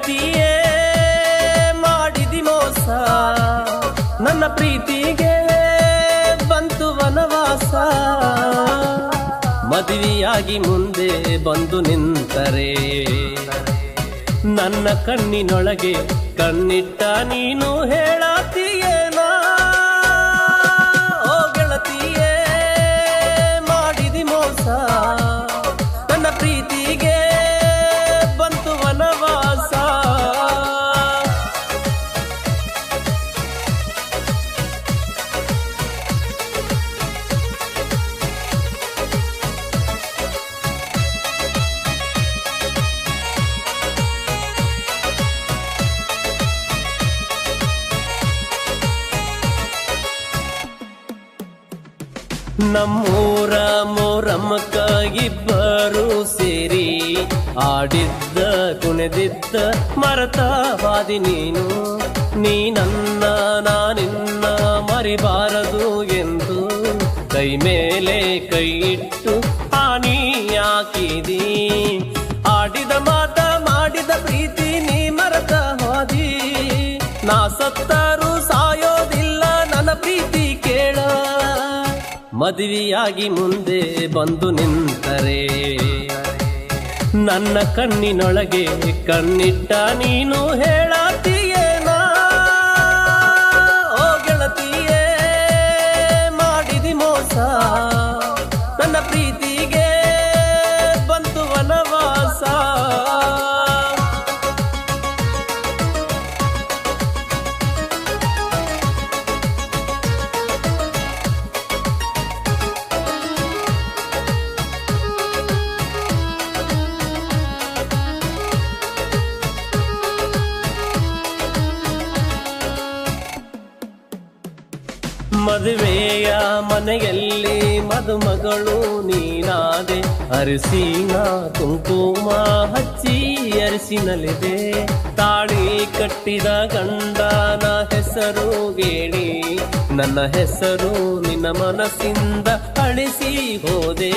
ಗೆಳತಿಯೇ ಮಾಡಿದಿ ಮೋಸ, ನನ್ನ ಪ್ರೀತಿಗೆ ಬಂತು ವನವಾಸ. ಮದುವೆಯಾಗಿ ಮುಂದೆ ಬಂದು ನಿಂತರೆ ನನ್ನ ಕಣ್ಣಿನೊಳಗೆ ಕಣ್ಣಿಟ್ಟ ನೀನು ಹೇಳಾತೀಯೇನಾ? ಓ ಗೆಳತಿಯೇ ಮಾಡಿದಿ ಮೋಸ, ನನ್ನ ಪ್ರೀತಿಗೆ ಬಂತು ವನವಾಸ. ನಮ್ಮೂರ ಮೋರಮ್ಮಕ್ಕ ಇಬ್ಬರು ಸೇರಿ ಆಡಿದ್ದ ಕುಣಿದಿದ್ದ ಮರತ ಹಾದಿ ನೀನು. ನೀನನ್ನ ನಾನಿನ್ನ ಮರಿಬಾರದು ಎಂದು ಕೈ ಮೇಲೆ ಕೈ ಇಟ್ಟು ಹಾನಿ ಹಾಕಿದಿ. ಆಡಿದ ಮಾತ ಮಾಡಿದ ಪ್ರೀತಿ ನೀ ಮರತ ಹಾದಿ. ನಾ ಸತ್ತರೂ ಸಾಯೋದಿಲ್ಲ ನನ್ನ ಪ್ರೀತಿ ಕೇಳ. ಮದುವೆಯಾಗಿ ಮುಂದೆ ಬಂದು ನಿಂತರೆ ನನ್ನ ಕಣ್ಣಿನೊಳಗೆ ಕಣ್ಣಿಟ್ಟ ನೀನು ಹೇಳಾತೀಯೇನಾ? ಓ ಗೆಳತಿಯೇ ಮಾಡಿದಿ ಮೋಸ, ನನ್ನ ಪ್ರೀತಿಗೆ ಬಂತು ವನವಾಸ. ಮದುವೆಯ ಮನೆಯಲ್ಲಿ ಮದುಮಗಳು ನೀನಾದೆ. ಅರಿಸಿನ ಕುಂಕುಮ ಹಚ್ಚಿ ಅರಿಸಿನಲ್ಲಿದೆ. ತಾಳಿ ಕಟ್ಟಿದ ಗಂಡನ ಹೆಸರು ಗೇಳಿ, ನನ್ನ ಹೆಸರು ನಿನ್ನ ಮನಸ್ಸಿಂದ ಅಳಿಸಿ ಹೋದೆ.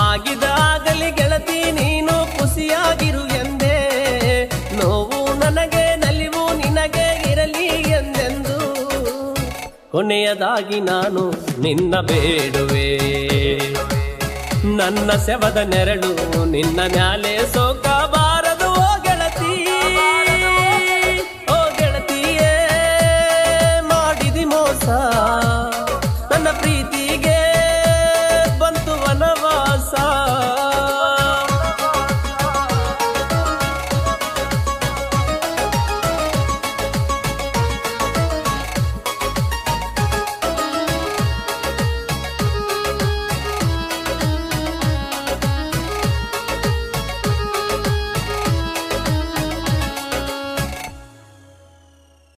ಆಗಿದಾಗಲಿ ಗೆಳತಿ ನೀನು ಖುಷಿಯಾಗಿರು ಎಂದೆ. ನೋವು ನನಗೆ ನಲಿವು ನಿನಗೆ ಇರಲಿ ಎಂದೆಂದು ಕೊನೆಯದಾಗಿ ನಾನು ನಿನ್ನ ಬೇಡುವೆ. ನನ್ನ ಸೆವದ ನೆರಳು ನಿನ್ನ ಮ್ಯಾಲೆ ಸೋಕ